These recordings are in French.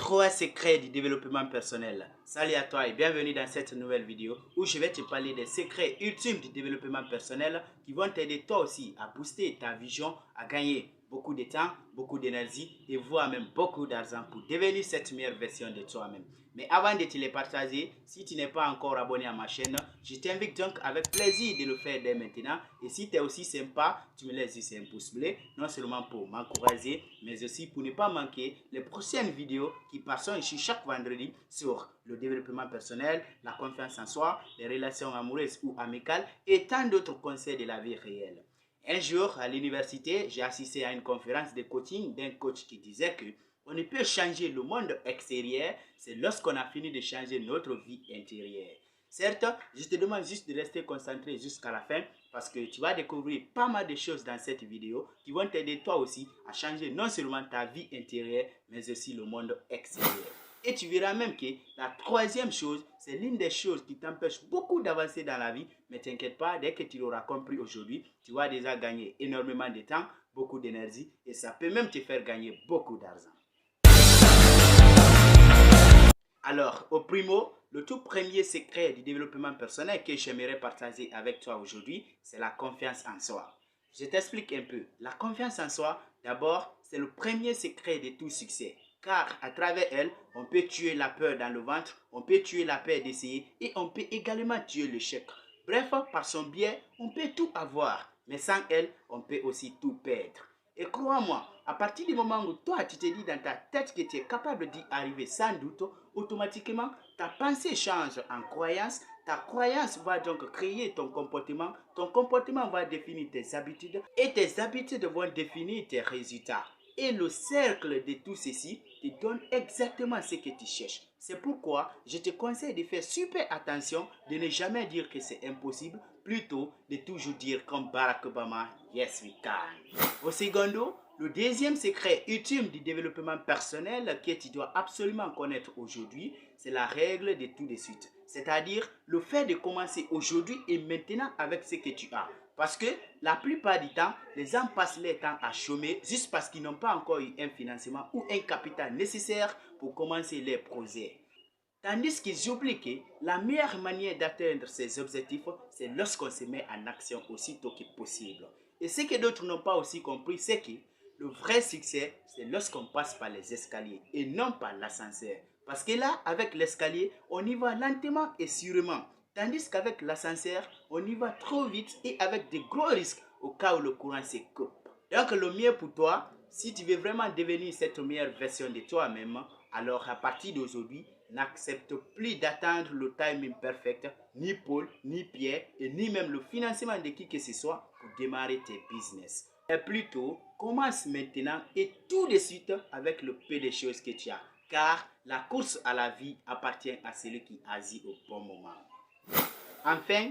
3 secrets du développement personnel. Salut à toi et bienvenue dans cette nouvelle vidéo où je vais te parler des secrets ultimes du développement personnel qui vont t'aider toi aussi à booster ta vision, à gagner beaucoup de temps, beaucoup d'énergie et voire même beaucoup d'argent pour devenir cette meilleure version de toi-même. Mais avant de te les partager, si tu n'es pas encore abonné à ma chaîne, je t'invite donc avec plaisir de le faire dès maintenant. Et si tu es aussi sympa, tu me laisses juste un pouce bleu, non seulement pour m'encourager, mais aussi pour ne pas manquer les prochaines vidéos qui passeront ici chaque vendredi sur le développement personnel, la confiance en soi, les relations amoureuses ou amicales et tant d'autres conseils de la vie réelle. Un jour, à l'université, j'ai assisté à une conférence de coaching d'un coach qui disait que on ne peut changer le monde extérieur, c'est lorsqu'on a fini de changer notre vie intérieure. Certes, je te demande juste de rester concentré jusqu'à la fin parce que tu vas découvrir pas mal de choses dans cette vidéo qui vont t'aider toi aussi à changer non seulement ta vie intérieure, mais aussi le monde extérieur. Et tu verras même que la troisième chose, c'est l'une des choses qui t'empêche beaucoup d'avancer dans la vie. Mais t'inquiète pas, dès que tu l'auras compris aujourd'hui, tu vas déjà gagner énormément de temps, beaucoup d'énergie et ça peut même te faire gagner beaucoup d'argent. Alors, au primo, le tout premier secret du développement personnel que j'aimerais partager avec toi aujourd'hui, c'est la confiance en soi. Je t'explique un peu. La confiance en soi, d'abord, c'est le premier secret de tout succès. Car à travers elle, on peut tuer la peur dans le ventre, on peut tuer la peur d'essayer et on peut également tuer l'échec. Bref, par son biais, on peut tout avoir, mais sans elle, on peut aussi tout perdre. Et crois-moi, à partir du moment où toi tu te dis dans ta tête que tu es capable d'y arriver sans doute, automatiquement ta pensée change en croyance, ta croyance va donc créer ton comportement va définir tes habitudes et tes habitudes vont définir tes résultats. Et le cercle de tout ceci te donne exactement ce que tu cherches. C'est pourquoi je te conseille de faire super attention, de ne jamais dire que c'est impossible, plutôt de toujours dire comme Barack Obama, yes we can. Au secondo, le deuxième secret ultime du développement personnel que tu dois absolument connaître aujourd'hui, c'est la règle de tout de suite. C'est-à-dire le fait de commencer aujourd'hui et maintenant avec ce que tu as. Parce que la plupart du temps, les gens passent leur temps à chômer juste parce qu'ils n'ont pas encore eu un financement ou un capital nécessaire pour commencer leurs projets. Tandis qu'ils oublient que la meilleure manière d'atteindre ces objectifs, c'est lorsqu'on se met en action aussitôt que possible. Et ce que d'autres n'ont pas aussi compris, c'est que le vrai succès, c'est lorsqu'on passe par les escaliers et non par l'ascenseur. Parce que là, avec l'escalier, on y va lentement et sûrement. Tandis qu'avec l'ascenseur, on y va trop vite et avec de gros risques au cas où le courant se coupe. Donc le mieux pour toi, si tu veux vraiment devenir cette meilleure version de toi-même, alors à partir d'aujourd'hui, n'accepte plus d'attendre le timing perfect, ni Paul, ni Pierre, et ni même le financement de qui que ce soit pour démarrer tes business. Et plutôt, commence maintenant et tout de suite avec le peu de choses que tu as. Car la course à la vie appartient à celui qui agit au bon moment. Enfin,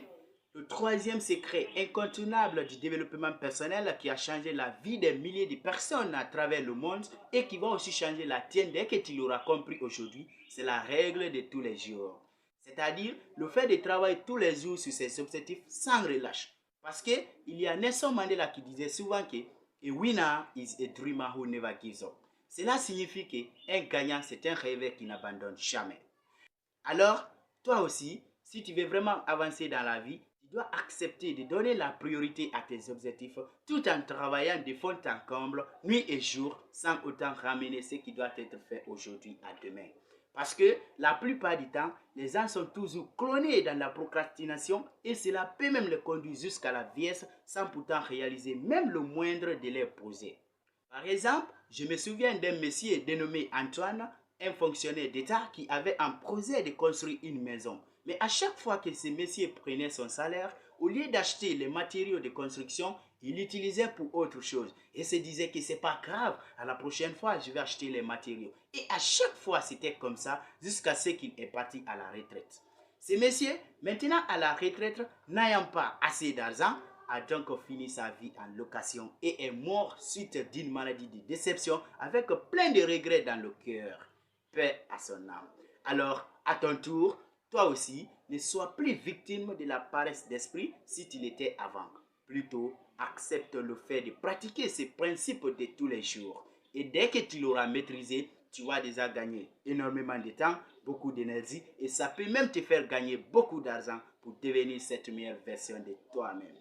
le troisième secret incontournable du développement personnel qui a changé la vie des milliers de personnes à travers le monde et qui va aussi changer la tienne dès que tu l'auras compris aujourd'hui, c'est la règle de tous les jours. C'est-à-dire le fait de travailler tous les jours sur ses objectifs sans relâche. Parce qu'il y a Nelson Mandela qui disait souvent que a winner is a dreamer who never gives up. Cela signifie qu'un gagnant, c'est un rêveur qui n'abandonne jamais. Alors, toi aussi, si tu veux vraiment avancer dans la vie, tu dois accepter de donner la priorité à tes objectifs tout en travaillant de fond en comble, nuit et jour, sans autant ramener ce qui doit être fait aujourd'hui à demain. Parce que la plupart du temps, les gens sont toujours clonés dans la procrastination et cela peut même les conduire jusqu'à la vieillesse sans pourtant réaliser même le moindre de leurs projets. Par exemple, je me souviens d'un monsieur dénommé Antoine, un fonctionnaire d'État qui avait un projet de construire une maison. Mais à chaque fois que ce monsieur prenait son salaire, au lieu d'acheter les matériaux de construction, il l'utilisait pour autre chose. Et se disait que c'est pas grave, à la prochaine fois, je vais acheter les matériaux. Et à chaque fois, c'était comme ça jusqu'à ce qu'il est parti à la retraite. Ce monsieur, maintenant à la retraite, n'ayant pas assez d'argent, a donc fini sa vie en location et est mort suite d'une maladie de déception avec plein de regrets dans le cœur. Paix à son âme. Alors, à ton tour, toi aussi, ne sois plus victime de la paresse d'esprit si tu l'étais avant. Plutôt, accepte le fait de pratiquer ces principes de tous les jours. Et dès que tu l'auras maîtrisé, tu vas déjà gagner énormément de temps, beaucoup d'énergie et ça peut même te faire gagner beaucoup d'argent pour devenir cette meilleure version de toi-même.